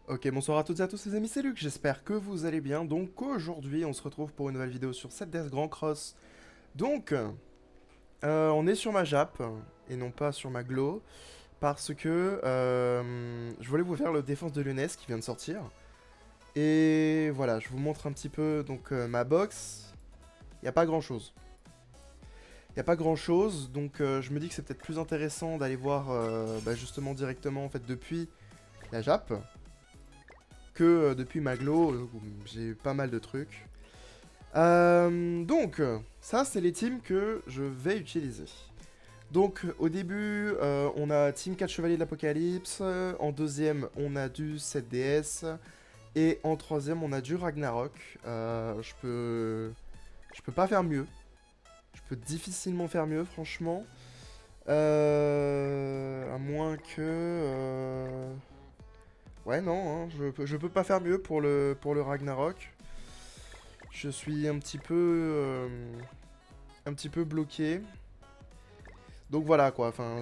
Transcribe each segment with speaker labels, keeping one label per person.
Speaker 1: Ok, bonsoir à toutes et à tous les amis, c'est Luc, j'espère que vous allez bien. Donc aujourd'hui, on se retrouve pour une nouvelle vidéo sur 7DS Grand Cross. Donc, on est sur ma Jap et non pas sur ma Glow, parce que je voulais vous faire le défense de l'UNES qui vient de sortir. Et voilà, je vous montre un petit peu donc ma box. Il n'y a pas grand chose. Il n'y a pas grand chose, donc je me dis que c'est peut-être plus intéressant d'aller voir justement directement en fait depuis la Jap que depuis Maglo, où j'ai pas mal de trucs. Donc, ça c'est les teams que je vais utiliser. Donc au début, on a Team 4 Chevaliers de l'Apocalypse, en deuxième on a du 7DS, et en troisième on a du Ragnarok. Je peux pas faire mieux. Je peux difficilement faire mieux, franchement. À moins que... Ouais, non, hein, je peux pas faire mieux pour le Ragnarok. Je suis un petit peu bloqué. Donc voilà quoi, enfin,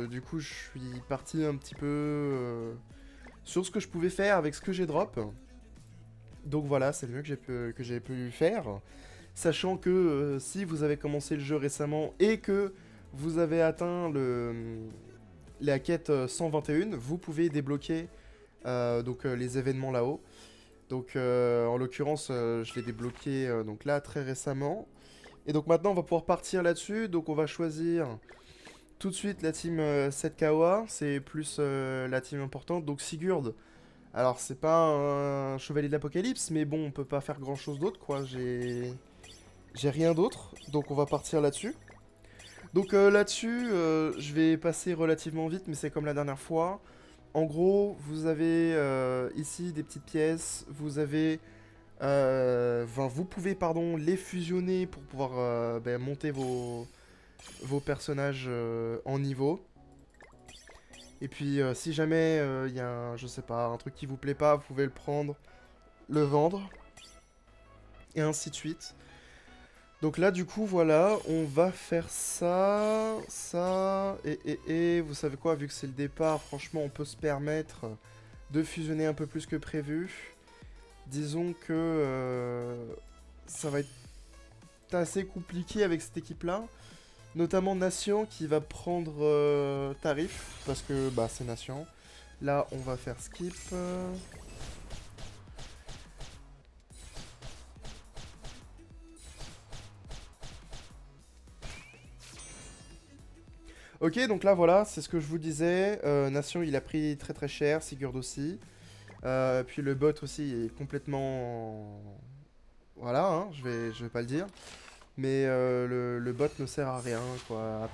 Speaker 1: du coup je suis parti un petit peu sur ce que je pouvais faire avec ce que j'ai drop. Donc voilà, c'est le mieux que j'ai pu faire. Sachant que si vous avez commencé le jeu récemment et que vous avez atteint la quête 121, vous pouvez débloquer les événements là-haut. Donc en l'occurrence, je l'ai débloqué donc là très récemment. Et donc maintenant, on va pouvoir partir là-dessus. Donc on va choisir tout de suite la team 7KOA. C'est plus la team importante. Donc Sigurd. Alors c'est pas un chevalier de l'apocalypse, mais bon, on peut pas faire grand-chose d'autre, quoi. J'ai rien d'autre. Donc on va partir là-dessus. Donc là-dessus, je vais passer relativement vite, mais c'est comme la dernière fois. En gros, vous avez ici des petites pièces. Vous pouvez pardon, les fusionner pour pouvoir monter vos personnages en niveau. Et puis si jamais il y a je sais pas, un truc qui vous plaît pas, vous pouvez le prendre, le vendre, et ainsi de suite. Donc là du coup voilà, on va faire ça, ça, et vous savez quoi, vu que c'est le départ, franchement on peut se permettre de fusionner un peu plus que prévu. Disons que ça va être assez compliqué avec cette équipe-là. Notamment Nation qui va prendre Tarif, parce que bah, c'est Nation. Là, on va faire skip. Ok, donc là, voilà, c'est ce que je vous disais. Nation, il a pris très très cher, Sigurd aussi. Puis le bot aussi est complètement... Voilà, hein, je vais pas le dire. Mais le bot ne sert à rien, quoi.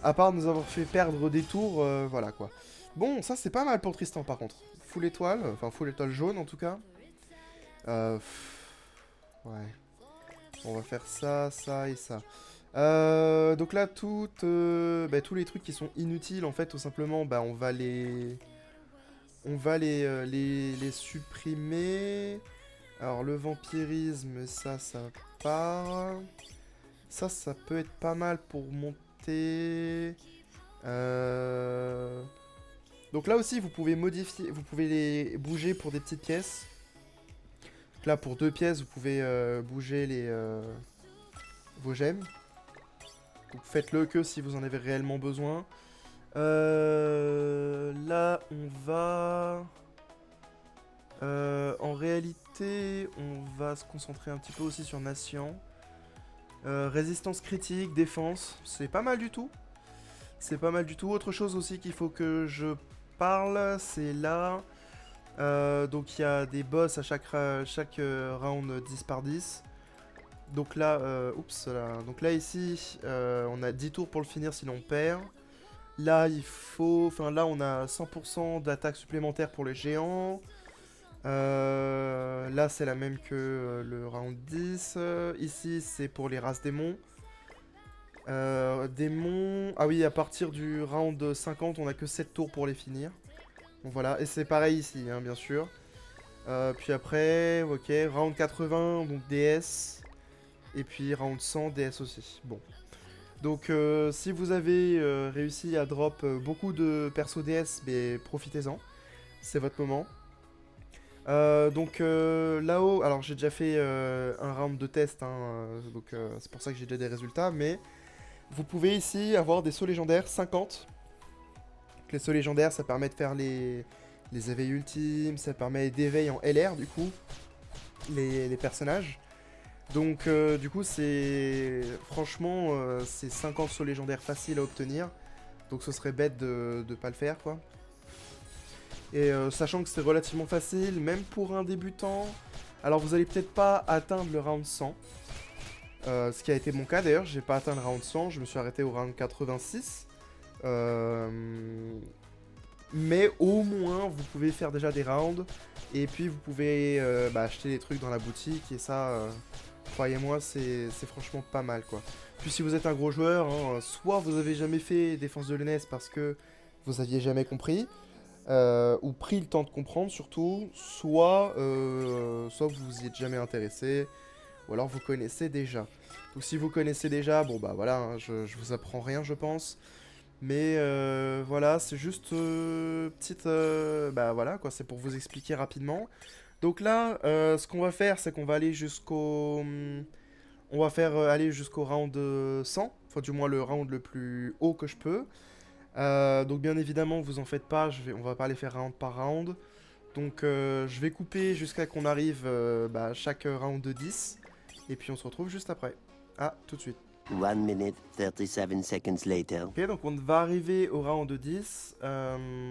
Speaker 1: À part nous avoir fait perdre des tours, voilà, quoi. Bon, ça, c'est pas mal pour Tristan, par contre. Full étoile, enfin full étoile jaune, en tout cas. Ouais. On va faire ça, ça et ça. Donc là, tous les trucs qui sont inutiles, en fait, tout simplement, bah, on va les supprimer. Alors, le vampirisme, ça part. Ça peut être pas mal pour monter. Euh... Donc là aussi, vous pouvez modifier, vous pouvez les bouger pour des petites pièces. Donc là, pour 2 pièces, vous pouvez bouger vos gemmes. Donc faites-le que si vous en avez réellement besoin. Là, on va... en réalité, on va se concentrer un petit peu aussi sur Nation. Résistance critique, défense, c'est pas mal du tout. C'est pas mal du tout. Autre chose aussi qu'il faut que je parle, c'est là. Donc il y a des boss à chaque round 10 par 10. Donc là, oups, là. Donc là ici, on a 10 tours pour le finir sinon on perd. Là, là, on a 100% d'attaque supplémentaire pour les géants. Là, c'est la même que le round 10. Ici, c'est pour les races démons. Démons... Ah oui, à partir du round 50, on a que 7 tours pour les finir. Donc voilà, et c'est pareil ici, hein, bien sûr. Puis après, ok, round 80, donc DS. Et puis round 100, DS aussi. Bon. Donc si vous avez réussi à drop beaucoup de perso DS, mais profitez-en. c'est votre moment. Donc là-haut, alors j'ai déjà fait un round de test, hein, donc c'est pour ça que j'ai déjà des résultats, mais vous pouvez ici avoir des sauts légendaires 50. Donc, les sauts légendaires, ça permet de faire les éveils ultimes, ça permet d'éveiller en LR du coup les personnages. Donc du coup c'est franchement c'est 50 sauts légendaires faciles à obtenir, donc ce serait bête de pas le faire quoi. Et sachant que c'est relativement facile, même pour un débutant. Alors vous allez peut-être pas atteindre le round 100. Ce qui a été mon cas d'ailleurs, j'ai pas atteint le round 100, je me suis arrêté au round 86. Mais au moins vous pouvez faire déjà des rounds. Et puis vous pouvez acheter des trucs dans la boutique. Et ça, croyez-moi, c'est franchement pas mal quoi. Puis si vous êtes un gros joueur, hein, soit vous avez jamais fait Défense de l'ENES parce que vous aviez jamais compris. Ou pris le temps de comprendre surtout, soit vous vous y êtes jamais intéressé, ou alors vous connaissez déjà. Donc si vous connaissez déjà, bon bah voilà, hein, je vous apprends rien je pense, mais voilà, c'est juste petite, bah voilà quoi, c'est pour vous expliquer rapidement. Donc là, ce qu'on va faire, c'est qu'on va aller jusqu'au, on va faire aller jusqu'au round 100, enfin du moins le round le plus haut que je peux. Donc bien évidemment, vous en faites pas, on va pas les faire round par round. Donc je vais couper jusqu'à qu'on arrive à chaque round de 10. Et puis on se retrouve juste après. Ah, tout de suite.
Speaker 2: 1 minute 37 seconds later.
Speaker 1: Ok, donc on va arriver au round de 10.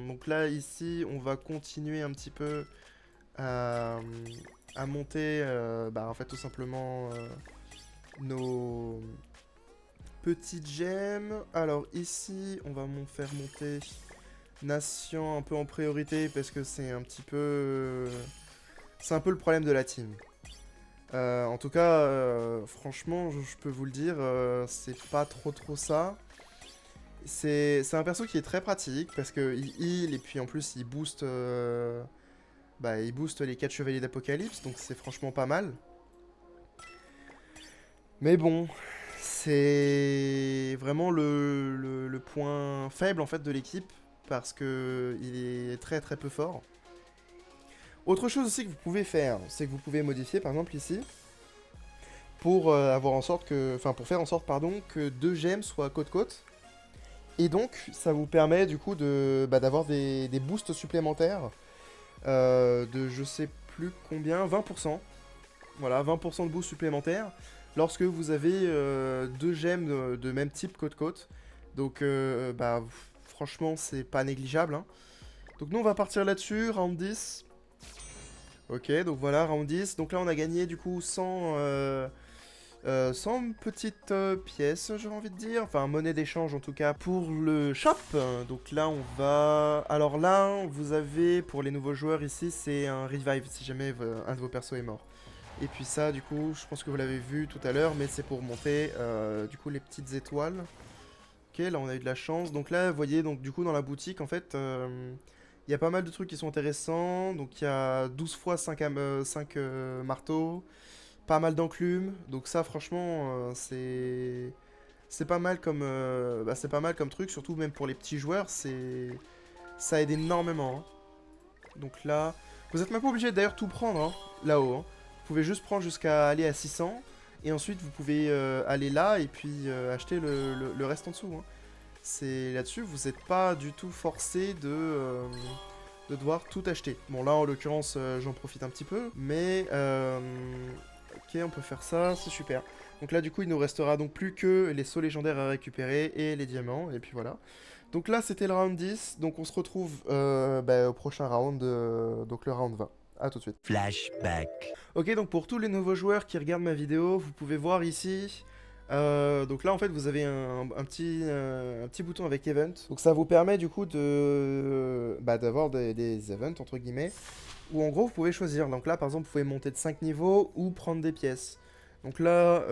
Speaker 1: Donc là, ici, on va continuer un petit peu à monter, en fait, tout simplement nos petites gemmes. Alors ici, on va faire monter Nation un peu en priorité parce que c'est un petit peu... c'est un peu le problème de la team. En tout cas, franchement, je peux vous le dire, c'est pas trop ça. C'est un perso qui est très pratique parce que il heal et puis en plus il booste, il booste les 4 chevaliers d'Apocalypse, donc c'est franchement pas mal. Mais bon, c'est vraiment le point faible en fait de l'équipe parce que il est très peu fort. Autre chose aussi que vous pouvez faire, c'est que vous pouvez modifier par exemple ici pour avoir en sorte que, enfin pour faire en sorte pardon que 2 gemmes soient côte-côte. Et donc ça vous permet du coup de d'avoir des boosts supplémentaires de je sais plus combien, 20%. Voilà, 20% de boost supplémentaire lorsque vous avez 2 gemmes de même type côte-côte. Donc franchement c'est pas négligeable, hein. Donc nous on va partir là-dessus, round 10. Ok, donc voilà, round 10. Donc là on a gagné du coup 100 petites pièces, j'ai envie de dire. Enfin, monnaie d'échange en tout cas pour le shop. Donc là on va... Alors là, vous avez pour les nouveaux joueurs ici, c'est un revive si jamais un de vos persos est mort. Et puis ça, du coup, je pense que vous l'avez vu tout à l'heure, mais c'est pour monter du coup les petites étoiles. Ok, là on a eu de la chance. Donc là, vous voyez, donc du coup dans la boutique, en fait, il y a pas mal de trucs qui sont intéressants. Donc il y a 12 fois 5 marteaux, pas mal d'enclumes. Donc ça, franchement, c'est pas mal comme c'est pas mal comme truc, surtout même pour les petits joueurs, ça aide énormément, hein. Donc là, vous êtes même pas obligé d'ailleurs tout prendre, hein, là-haut, hein. Vous pouvez juste prendre jusqu'à aller à 600 et ensuite vous pouvez aller là et puis acheter le reste en dessous, hein. C'est là-dessus, vous n'êtes pas du tout forcé de devoir tout acheter. Bon là en l'occurrence j'en profite un petit peu, mais ok, on peut faire ça, c'est super. Donc là du coup il nous restera donc plus que les sauts légendaires à récupérer et les diamants, et puis voilà. Donc là c'était le round 10, donc on se retrouve au prochain round, donc le round 20. A tout de suite.
Speaker 2: Flashback.
Speaker 1: Ok, donc pour tous les nouveaux joueurs qui regardent ma vidéo, vous pouvez voir ici... donc là en fait vous avez un petit bouton avec event. Donc ça vous permet du coup d'avoir des events entre guillemets. Où en gros vous pouvez choisir. Donc là par exemple vous pouvez monter de 5 niveaux ou prendre des pièces. Donc là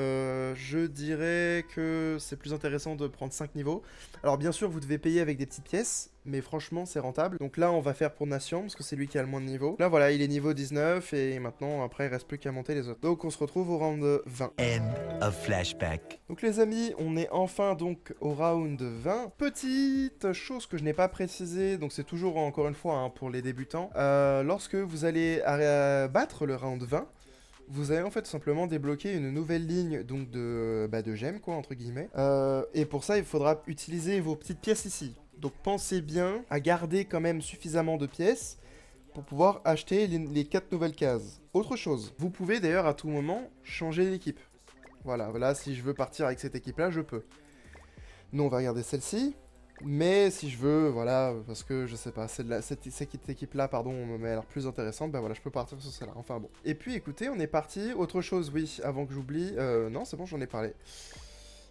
Speaker 1: je dirais que c'est plus intéressant de prendre 5 niveaux. Alors bien sûr vous devez payer avec des petites pièces. mais franchement c'est rentable. Donc là on va faire pour Nation, parce que c'est lui qui a le moins de niveau. Là voilà, il est niveau 19, et maintenant après il reste plus qu'à monter les autres. Donc on se retrouve au round 20.
Speaker 2: End of flashback.
Speaker 1: Donc les amis, on est enfin donc au round 20. Petite chose que je n'ai pas précisé, donc c'est toujours encore une fois hein, pour les débutants. Lorsque vous allez battre le round 20, vous allez en fait tout simplement débloquer une nouvelle ligne donc de gemmes quoi entre guillemets. Et pour ça il faudra utiliser vos petites pièces ici. Donc pensez bien à garder quand même suffisamment de pièces pour pouvoir acheter les 4 nouvelles cases. Autre chose, vous pouvez d'ailleurs à tout moment changer d'équipe. Voilà, si je veux partir avec cette équipe-là, je peux. Nous, on va regarder celle-ci. Mais si je veux, voilà, parce que je sais pas, cette équipe-là, pardon, m'a l'air plus intéressante, bah voilà, je peux partir sur celle-là. Enfin bon. Et puis écoutez, on est parti. Autre chose, oui, avant que j'oublie. Non, c'est bon, j'en ai parlé.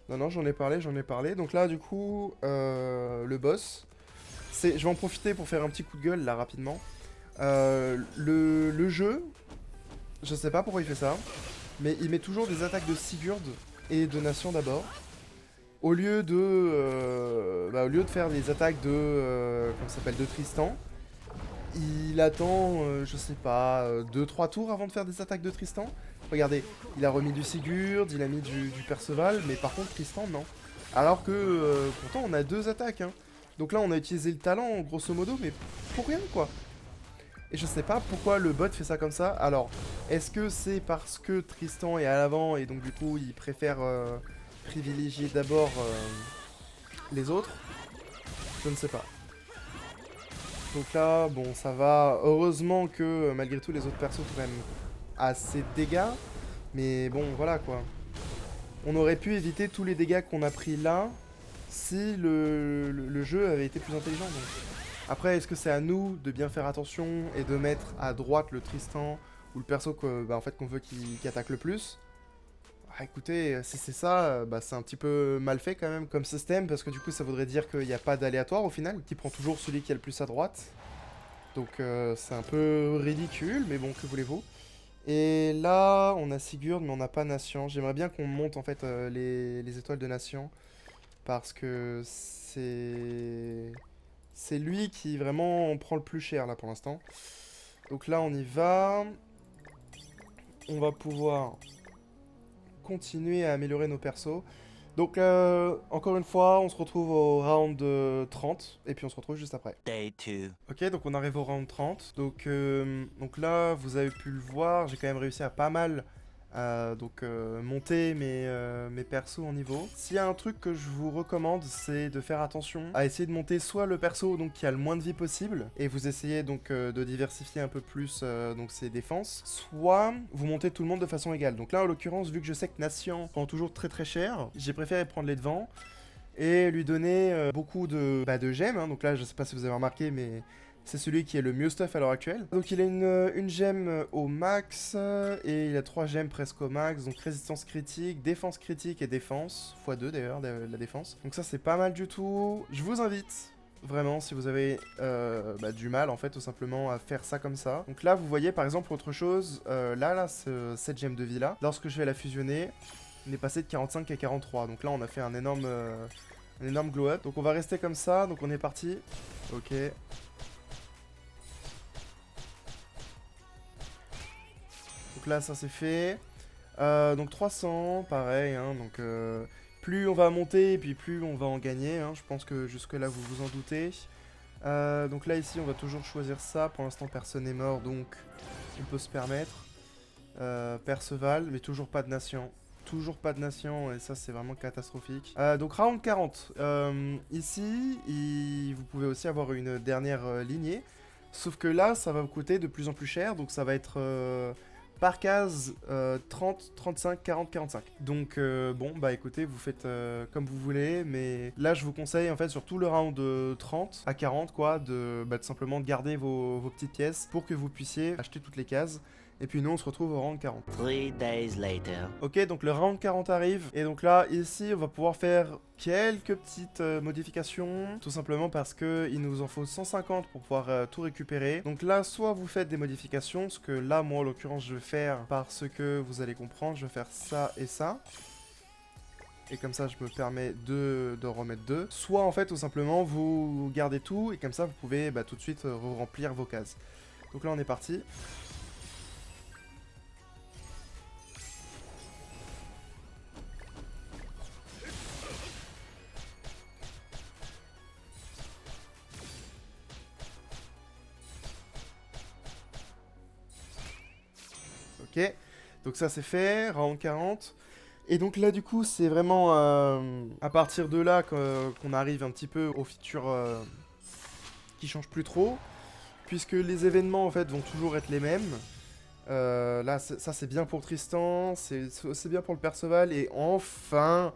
Speaker 1: Non, j'en ai parlé. Donc là, du coup, le boss. Je vais en profiter pour faire un petit coup de gueule, là, rapidement. Le jeu, je sais pas pourquoi il fait ça. Mais il met toujours des attaques de Sigurd et de Nation d'abord. Au lieu de faire des attaques comment ça s'appelle, de Tristan, il attend, je sais pas, 2-3 tours avant de faire des attaques de Tristan. Regardez, il a remis du Sigurd, il a mis du Perceval, mais par contre Tristan, non. Alors que, pourtant, on a 2 attaques, hein. Donc là, on a utilisé le talent, grosso modo, mais pour rien, quoi. Et je sais pas pourquoi le bot fait ça comme ça. Alors, est-ce que c'est parce que Tristan est à l'avant et donc du coup il préfère privilégier d'abord les autres? Je ne sais pas. Donc là, bon, ça va. Heureusement que malgré tout les autres persos font quand même assez de dégâts. Mais bon, voilà quoi. On aurait pu éviter tous les dégâts qu'on a pris là si le jeu avait été plus intelligent. Donc. Après, est-ce que c'est à nous de bien faire attention et de mettre à droite le Tristan ou le perso en fait, qu'on veut qui attaque le plus? Ah, écoutez, si c'est ça, c'est un petit peu mal fait quand même comme système, parce que du coup ça voudrait dire qu'il n'y a pas d'aléatoire au final, qui prend toujours celui qui est le plus à droite. Donc c'est un peu ridicule, mais bon, que voulez-vous. Et là, on a Sigurd, mais on n'a pas Nation. J'aimerais bien qu'on monte en fait les étoiles de Nation, parce que c'est lui qui vraiment prend le plus cher là pour l'instant. Donc là on y va. On va pouvoir continuer à améliorer nos persos. Donc encore une fois, on se retrouve au round 30 et puis on se retrouve juste après.
Speaker 2: Day 2.
Speaker 1: Ok, donc on arrive au round 30. Donc là, vous avez pu le voir, j'ai quand même réussi à pas mal monter mes persos en niveau. S'il y a un truc que je vous recommande, c'est de faire attention à essayer de monter soit le perso donc qui a le moins de vie possible, et vous essayez donc de diversifier un peu plus donc ses défenses, soit vous montez tout le monde de façon égale. Donc là en l'occurrence, vu que je sais que Nation prend toujours très très cher, j'ai préféré prendre les devants et lui donner beaucoup de gemmes, hein. Donc là je sais pas si vous avez remarqué, mais c'est celui qui est le mieux stuff à l'heure actuelle. Donc il a une gemme au max, et il a 3 gemmes presque au max. Donc résistance critique, défense critique et défense, x2 d'ailleurs, la défense. Donc ça c'est pas mal du tout. Je vous invite, vraiment, si vous avez du mal en fait tout simplement à faire ça comme ça. Donc là vous voyez par exemple autre chose, cette gemme de vie là, lorsque je vais la fusionner, on est passé de 45 à 43. Donc là on a fait un énorme glow up. Donc on va rester comme ça, donc on est parti. Ok. Donc là, ça c'est fait. Donc 300, pareil. Hein, donc plus on va monter, et puis plus on va en gagner. Hein, je pense que jusque-là, vous vous en doutez. Donc là, ici, on va toujours choisir ça. Pour l'instant, personne n'est mort, donc on peut se permettre. Perceval, mais toujours pas de Nation. Toujours pas de Nation, et ça, c'est vraiment catastrophique. Donc round 40. Ici, vous pouvez aussi avoir une dernière lignée. Sauf que là, ça va vous coûter de plus en plus cher. Donc ça va être... par case 30, 35, 40, 45. Donc bon, bah écoutez, vous faites comme vous voulez, mais là je vous conseille en fait sur tout le round de 30 à 40 quoi, de simplement garder vos petites pièces pour que vous puissiez acheter toutes les cases. Et puis nous on se retrouve au round 40.
Speaker 2: 3 days later.
Speaker 1: Ok, donc le round 40 arrive, et donc là, ici, on va pouvoir faire quelques petites modifications, tout simplement parce que il nous en faut 150 pour pouvoir tout récupérer. Donc là, soit vous faites des modifications, ce que là, moi, en l'occurrence, je vais faire, parce que vous allez comprendre, je vais faire ça et ça. et comme ça je me permets de remettre 2. Soit en fait tout simplement vous gardez tout et comme ça vous pouvez tout de suite remplir vos cases. Donc là on est parti. Ok, donc ça c'est fait, round 40. Et donc là du coup c'est vraiment à partir de là qu'on arrive un petit peu aux features qui changent plus trop. Puisque les événements en fait vont toujours être les mêmes. Là ça c'est bien pour Tristan, c'est bien pour le Perceval et enfin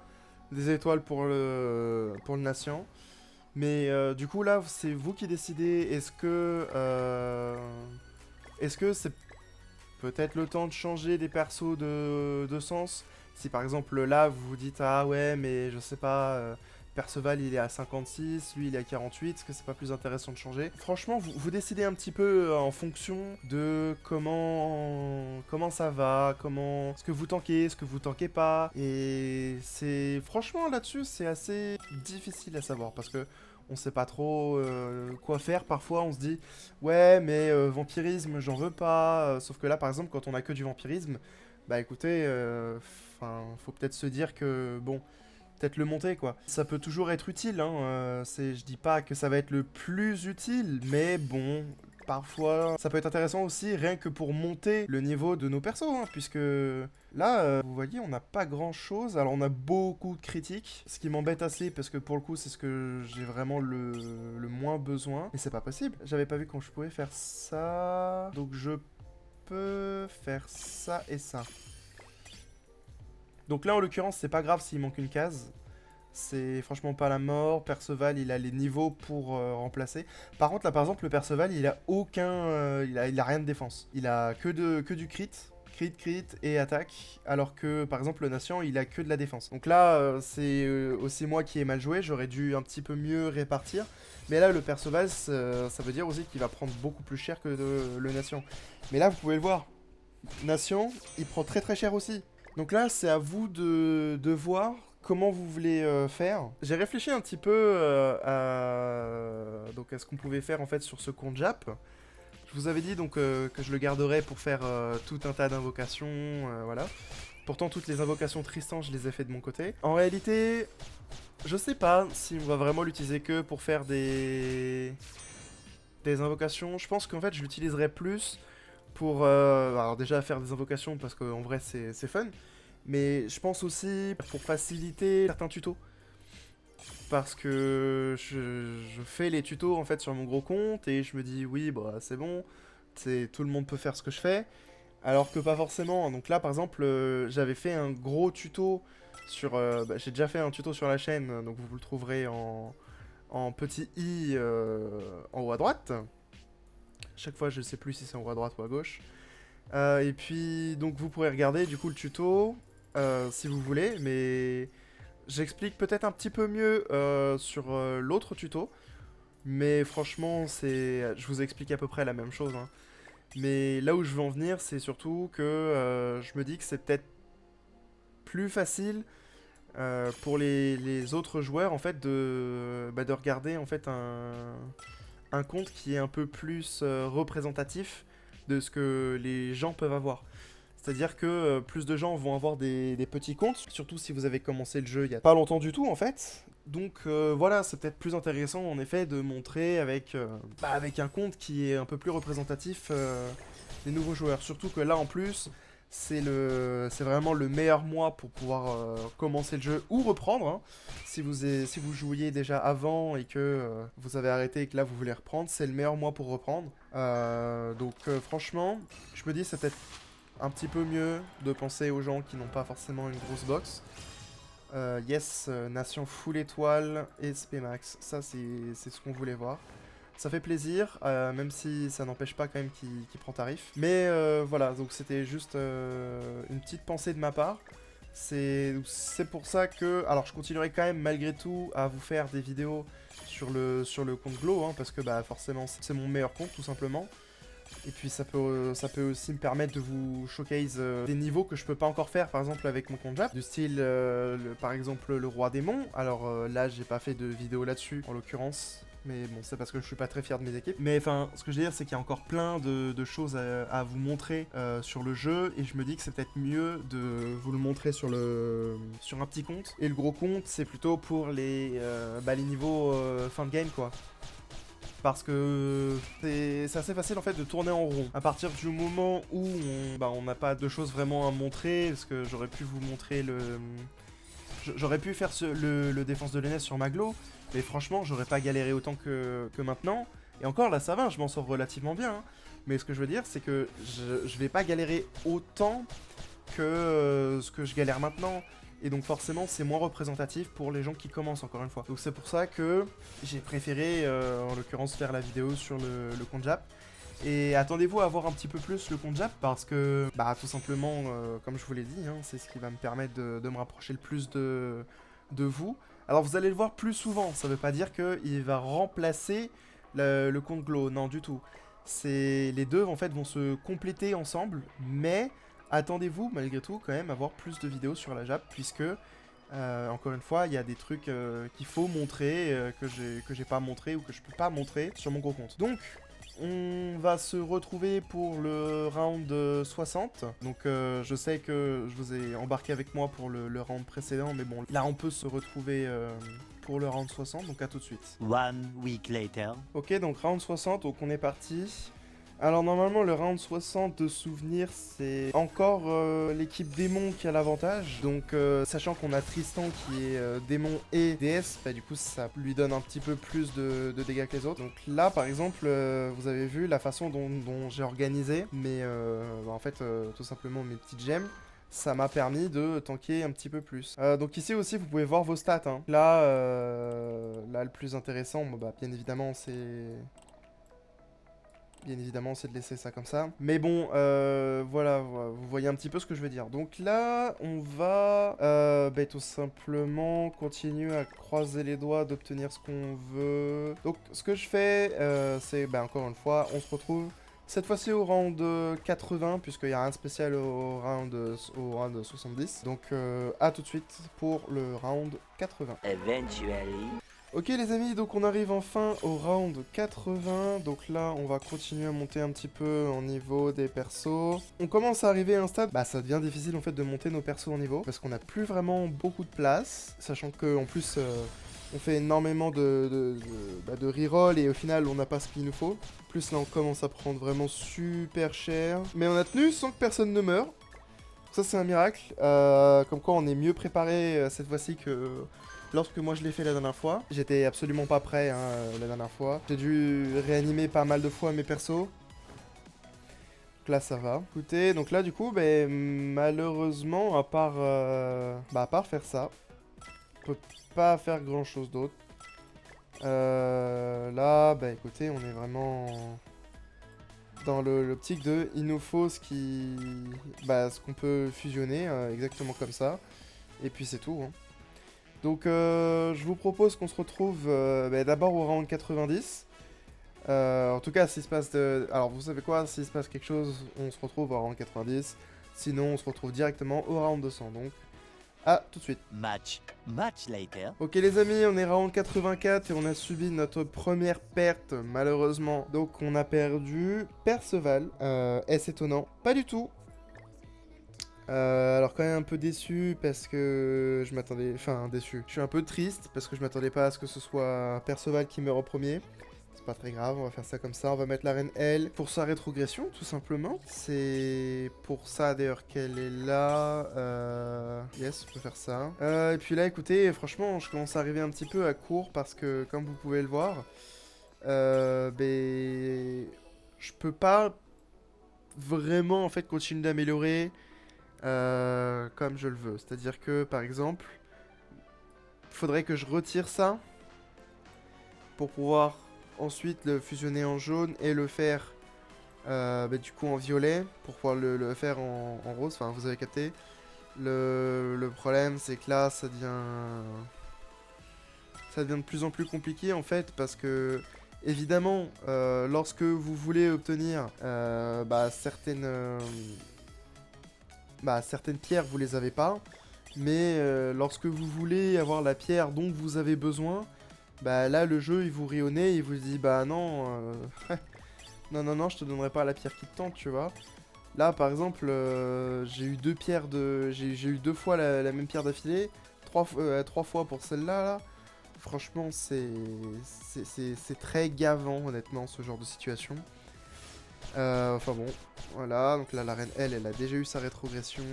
Speaker 1: des étoiles pour le Nation. Mais du coup là c'est vous qui décidez, est-ce que c'est peut-être le temps de changer des persos de sens. Si par exemple là vous vous dites ah ouais mais je sais pas, Perceval il est à 56, lui il est à 48, est-ce que c'est pas plus intéressant de changer? Franchement vous décidez un petit peu en fonction de comment ça va, ce que vous tankez, ce que vous tankez pas. Et c'est franchement là-dessus c'est assez difficile à savoir parce que on sait pas trop quoi faire. Parfois on se dit ouais mais vampirisme j'en veux pas, sauf que là par exemple quand on a que du vampirisme, bah écoutez, faut peut-être se dire que bon, peut-être le monter quoi. Ça peut toujours être utile, hein, je dis pas que ça va être le plus utile, mais bon, parfois ça peut être intéressant aussi rien que pour monter le niveau de nos persos, hein, puisque là, vous voyez, on n'a pas grand chose. Alors on a beaucoup de critiques, ce qui m'embête assez parce que pour le coup c'est ce que j'ai vraiment le moins besoin. Mais c'est pas possible, j'avais pas vu quand je pouvais faire ça, donc je peux faire ça et ça. Donc là en l'occurrence c'est pas grave s'il manque une case. C'est franchement pas la mort. Perceval il a les niveaux pour remplacer. Par contre là par exemple le Perceval il a aucun... il a rien de défense. Il a que du crit et attaque. Alors que par exemple le Nation il a que de la défense. Donc là c'est aussi moi qui ai mal joué. J'aurais dû un petit peu mieux répartir. Mais là le Perceval ça veut dire aussi qu'il va prendre beaucoup plus cher que le Nation. Mais là vous pouvez le voir. Nation il prend très très cher aussi. Donc là, c'est à vous de voir comment vous voulez faire. J'ai réfléchi un petit peu à ce qu'on pouvait faire en fait sur ce compte Jap. Je vous avais dit donc que je le garderais pour faire tout un tas d'invocations, voilà. Pourtant, toutes les invocations Tristan, je les ai fait de mon côté. En réalité, je sais pas si on va vraiment l'utiliser que pour faire des invocations. Je pense qu'en fait, je l'utiliserai plus pour alors déjà faire des invocations parce qu'en vrai c'est fun, mais je pense aussi pour faciliter certains tutos, parce que je fais les tutos en fait sur mon gros compte et je me dis oui bah c'est bon, tout le monde peut faire ce que je fais, alors que pas forcément. Donc là par exemple j'avais fait un gros tuto sur j'ai déjà fait un tuto sur la chaîne, donc vous le trouverez en petit i en haut à droite. Chaque fois, je sais plus si c'est en haut à droite ou à gauche. Et puis, donc vous pourrez regarder du coup le tuto si vous voulez, mais j'explique peut-être un petit peu mieux sur l'autre tuto. Mais franchement, je vous explique à peu près la même chose, hein. Mais là où je veux en venir, c'est surtout que je me dis que c'est peut-être plus facile pour les autres joueurs en fait de regarder en fait un compte qui est un peu plus représentatif de ce que les gens peuvent avoir. C'est-à-dire que plus de gens vont avoir des petits comptes, surtout si vous avez commencé le jeu il y a pas longtemps du tout en fait. Donc voilà, c'est peut-être plus intéressant en effet de montrer avec un compte qui est un peu plus représentatif des nouveaux joueurs. Surtout que là en plus, c'est vraiment le meilleur mois pour pouvoir commencer le jeu ou reprendre, hein. Si vous jouiez déjà avant et que vous avez arrêté et que là vous voulez reprendre, c'est le meilleur mois pour reprendre. Donc franchement, je me dis c'est peut-être un petit peu mieux de penser aux gens qui n'ont pas forcément une grosse box. Yes, Nation full étoile et SP max, ça c'est ce qu'on voulait voir. Ça fait plaisir, même si ça n'empêche pas quand même qu'il prend tarif. Mais voilà, donc c'était juste une petite pensée de ma part. C'est pour ça que... Alors je continuerai quand même malgré tout à vous faire des vidéos sur le compte Glow, hein, parce que bah forcément c'est mon meilleur compte tout simplement. Et puis ça peut aussi me permettre de vous showcase des niveaux que je peux pas encore faire, par exemple avec mon compte Jap, du style par exemple le roi démon. Alors là j'ai pas fait de vidéo là-dessus en l'occurrence, mais bon c'est parce que je suis pas très fier de mes équipes. Mais enfin ce que je veux dire c'est qu'il y a encore plein de choses à vous montrer sur le jeu, et je me dis que c'est peut-être mieux de vous le montrer sur un petit compte. Et le gros compte c'est plutôt pour les niveaux fin de game quoi. Parce que c'est assez facile en fait de tourner en rond. À partir du moment où on n'a pas de choses vraiment à montrer, parce que j'aurais pu vous montrer j'aurais pu faire le défense de l'ENES sur Maglo, mais franchement j'aurais pas galéré autant que maintenant. Et encore là ça va, je m'en sors relativement bien. Hein. Mais ce que je veux dire c'est que je vais pas galérer autant que ce que je galère maintenant. Et donc forcément c'est moins représentatif pour les gens qui commencent encore une fois. Donc c'est pour ça que j'ai préféré en l'occurrence faire la vidéo sur le compte Jap. Et attendez-vous à voir un petit peu plus le compte Jap parce que tout simplement comme je vous l'ai dit, hein, c'est ce qui va me permettre de me rapprocher le plus de vous. Alors vous allez le voir plus souvent, ça veut pas dire qu'il va remplacer le compte Glow, non du tout. Les deux en fait vont se compléter ensemble, mais attendez-vous malgré tout quand même à voir plus de vidéos sur la Jap, puisque encore une fois il y a des trucs qu'il faut montrer que j'ai pas montré ou que je peux pas montrer sur mon gros compte. Donc on va se retrouver pour le round 60. Donc je sais que je vous ai embarqué avec moi pour le round précédent, mais bon là on peut se retrouver pour le round 60, donc à tout de suite.
Speaker 2: 1 week later.
Speaker 1: Ok, donc round 60, donc on est parti. Alors normalement le round 60 de souvenirs c'est encore l'équipe démon qui a l'avantage. Donc sachant qu'on a Tristan qui est démon et DS, du coup ça lui donne un petit peu plus de dégâts que les autres. Donc là par exemple vous avez vu la façon dont j'ai organisé en fait tout simplement mes petites gemmes. Ça m'a permis de tanker un petit peu plus. Donc ici aussi vous pouvez voir vos stats. Hein. Là le plus intéressant, bien évidemment c'est de laisser ça comme ça. Mais bon, voilà, vous voyez un petit peu ce que je veux dire. Donc là, on va tout simplement continuer à croiser les doigts d'obtenir ce qu'on veut. Donc ce que je fais, c'est, encore une fois, on se retrouve cette fois-ci au round 80, puisqu'il n'y a rien de spécial au round 70. Donc à tout de suite pour le round 80.
Speaker 2: Eventually.
Speaker 1: Ok les amis, donc on arrive enfin au round 80, donc là on va continuer à monter un petit peu en niveau des persos. On commence à arriver à un stade, ça devient difficile en fait de monter nos persos en niveau, parce qu'on n'a plus vraiment beaucoup de place, sachant que en plus on fait énormément de reroll et au final on n'a pas ce qu'il nous faut. Plus là on commence à prendre vraiment super cher, mais on a tenu sans que personne ne meure, ça c'est un miracle, comme quoi on est mieux préparé cette fois-ci que... Lorsque moi je l'ai fait la dernière fois, j'étais absolument pas prêt la dernière fois. J'ai dû réanimer pas mal de fois mes persos. Donc là ça va. Écoutez, donc là du coup, malheureusement, à part faire ça, on peut pas faire grand chose d'autre. Là, écoutez, on est vraiment dans l'optique de, il nous faut ce qu'on peut fusionner, exactement comme ça. Et puis c'est tout. Hein. Donc je vous propose qu'on se retrouve d'abord au round 90. En tout cas, s'il se passe Alors vous savez quoi, s'il se passe quelque chose, on se retrouve au round 90. Sinon, on se retrouve directement au round 200. Donc, à tout de suite.
Speaker 2: Much later.
Speaker 1: Ok les amis, on est round 84 et on a subi notre première perte, malheureusement. Donc on a perdu Perceval. Est-ce étonnant? Pas du tout. Alors quand même un peu déçu parce que je m'attendais... Enfin déçu. Je suis un peu triste parce que je m'attendais pas à ce que ce soit Perceval qui meurt au premier. C'est pas très grave, on va faire ça comme ça. On va mettre la reine L pour sa rétrogression tout simplement. C'est pour ça d'ailleurs qu'elle est là. Yes, on peut faire ça. Et puis là écoutez, franchement je commence à arriver un petit peu à court parce que comme vous pouvez le voir, je peux pas vraiment en fait continuer d'améliorer comme je le veux. C'est-à-dire que, par exemple, il faudrait que je retire ça pour pouvoir ensuite le fusionner en jaune et le faire du coup en violet pour pouvoir le faire en rose. Enfin, vous avez capté. Le problème, c'est que là, ça devient de plus en plus compliqué en fait parce que Évidemment, lorsque vous voulez obtenir certaines pierres, vous les avez pas. Mais lorsque vous voulez avoir la pierre dont vous avez besoin, bah là le jeu il vous rit au nez, il vous dit bah non, non, je te donnerai pas la pierre qui te tente, tu vois. Là par exemple, j'ai eu j'ai eu 2 fois la même pierre d'affilée, 3 fois pour celle-là là. Franchement c'est très gavant honnêtement ce genre de situation. Enfin bon, voilà, donc là la reine elle a déjà eu sa rétrogression.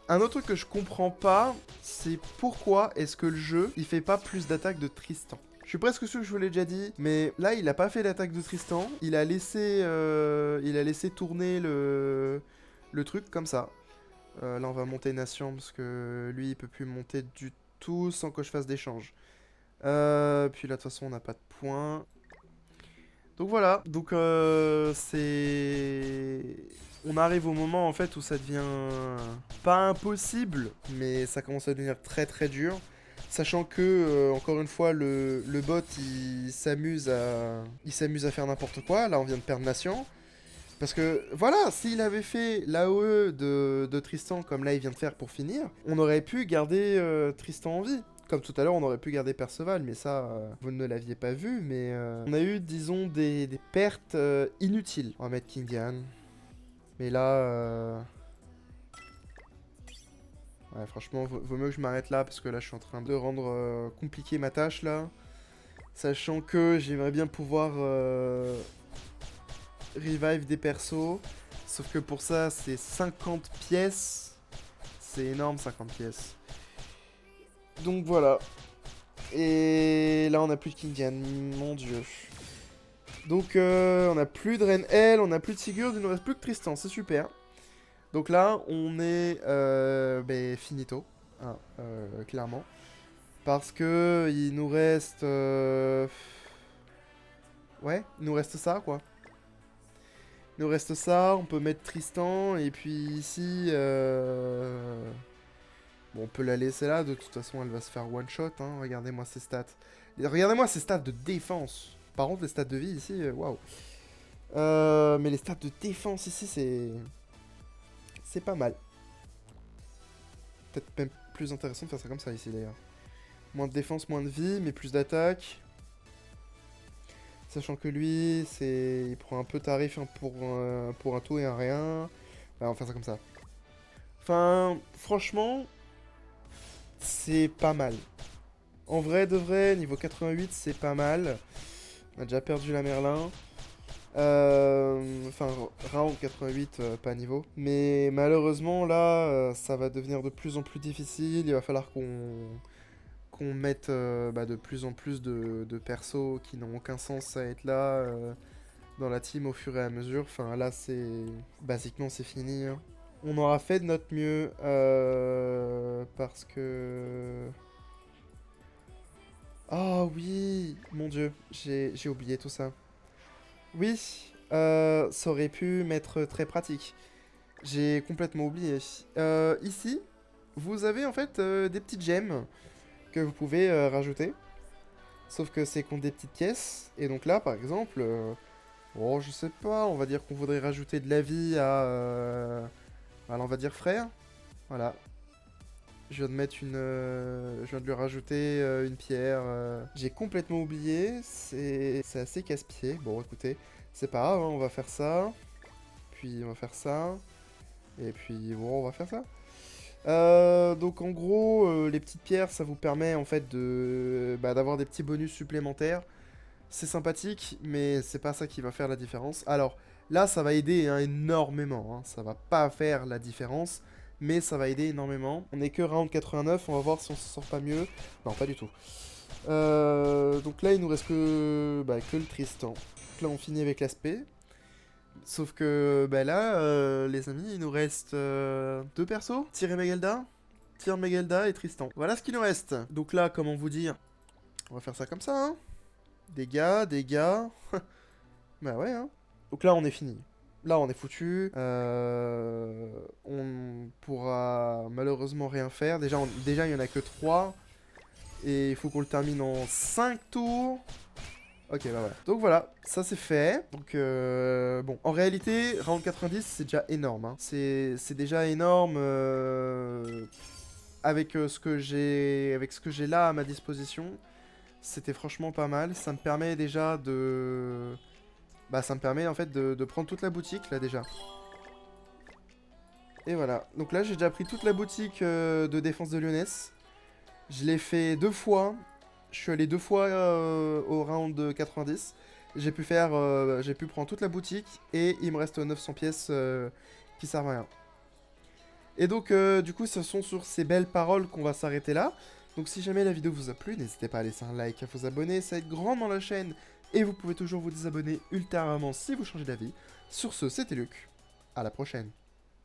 Speaker 1: Un autre truc que je comprends pas, c'est pourquoi est-ce que le jeu, il fait pas plus d'attaques de Tristan. Je suis presque sûr que je vous l'ai déjà dit, mais là, il a pas fait d'attaque de Tristan. Il a laissé tourner le truc comme ça. Là, on va monter Nation, parce que lui, il peut plus monter du tout sans que je fasse d'échange. Puis là, de toute façon, on n'a pas de points. Donc voilà, donc on arrive au moment en fait où ça devient pas impossible, mais ça commence à devenir très très dur. Sachant que, encore une fois, le bot il s'amuse à faire n'importe quoi. Là on vient de perdre Nation. Parce que voilà, s'il avait fait l'AOE de Tristan comme là il vient de faire pour finir, on aurait pu garder Tristan en vie. Comme tout à l'heure, on aurait pu garder Perceval, mais ça, vous ne l'aviez pas vu, mais on a eu, disons, des pertes inutiles. On va mettre King Diane. Mais là, ouais, franchement, vaut mieux que je m'arrête là, parce que là, je suis en train de rendre compliqué ma tâche, là. Sachant que j'aimerais bien pouvoir revive des persos. Sauf que pour ça, c'est 50 pièces. C'est énorme, 50 pièces. Donc voilà. Et là, on a plus de King Diane, mon dieu. Donc, on a plus de Reine L, on a plus de Sigurd, il nous reste plus que Tristan, c'est super. Donc là, on est finito, hein, clairement. Parce que il nous reste... Ouais, il nous reste ça, quoi. Il nous reste ça, on peut mettre Tristan, et puis ici... Bon, on peut la laisser là, de toute façon, elle va se faire one-shot, hein. Regardez-moi ses stats. Regardez-moi ses stats de défense. Par contre, les stats de vie ici, waouh. Mais les stats de défense ici, c'est pas mal. Peut-être même plus intéressant de faire ça comme ça ici, d'ailleurs. Moins de défense, moins de vie, mais plus d'attaque. Sachant que lui, il prend un peu tarif hein, pour un tout et un rien. Ouais, on va faire ça comme ça. Enfin, franchement, c'est pas mal. En vrai, de vrai, niveau 88, c'est pas mal. On a déjà perdu la Merlin. Enfin, round 88, pas niveau. Mais malheureusement, là, ça va devenir de plus en plus difficile. Il va falloir qu'on mette de plus en plus de persos qui n'ont aucun sens à être là dans la team au fur et à mesure. Enfin, là, c'est... Basiquement, c'est fini. Hein. On aura fait de notre mieux parce que... Oh oui, mon dieu, j'ai oublié tout ça. Oui, ça aurait pu m'être très pratique. J'ai complètement oublié. Ici, vous avez en fait des petites gemmes que vous pouvez rajouter. Sauf que c'est contre des petites pièces. Et donc là, par exemple, oh, je sais pas, on va dire qu'on voudrait rajouter de la vie à... alors on va dire frère. Voilà. Je viens de mettre une... je viens de lui rajouter une pierre. J'ai complètement oublié. C'est assez casse-pied. Bon, écoutez, c'est pas grave, hein, on va faire ça. Puis on va faire ça. Et puis bon, on va faire ça. Donc en gros, les petites pierres, ça vous permet en fait d'avoir des petits bonus supplémentaires. C'est sympathique, mais c'est pas ça qui va faire la différence. Alors là, ça va aider hein, énormément. Hein. Ça va pas faire la différence. Mais ça va aider énormément. On est que round 89, on va voir si on s'en sort pas mieux. Non, pas du tout. Donc là, il nous reste que le Tristan. Donc là, on finit avec l'aspect. Sauf que là, les amis, il nous reste 2 persos. Tyr et Megelda. Tyr, Megelda et Tristan. Voilà ce qu'il nous reste. Donc là, comment vous dire? On va faire ça comme ça, hein. Dégâts. Bah ouais, hein. Donc là, on est fini. Là, on est foutu. On pourra malheureusement rien faire. Déjà, il n'y en a que 3. Et il faut qu'on le termine en 5 tours. Ok, bah voilà. Donc voilà, ça c'est fait. Donc bon, en réalité, round 90, c'est déjà énorme. Hein. C'est déjà énorme avec ce que j'ai là à ma disposition. C'était franchement pas mal. Ça me permet déjà de... Bah ça me permet en fait de prendre toute la boutique là déjà. Et voilà. Donc là j'ai déjà pris toute la boutique de défense de Lyonesse. Je l'ai fait 2 fois. Je suis allé 2 fois au round 90. J'ai pu prendre toute la boutique et il me reste 900 pièces qui servent à rien. Et donc du coup ce sont sur ces belles paroles qu'on va s'arrêter là. Donc si jamais la vidéo vous a plu, n'hésitez pas à laisser un like, à vous abonner, ça aide grandement la chaîne. Et vous pouvez toujours vous désabonner ultérieurement si vous changez d'avis. Sur ce, c'était Luc. À la prochaine.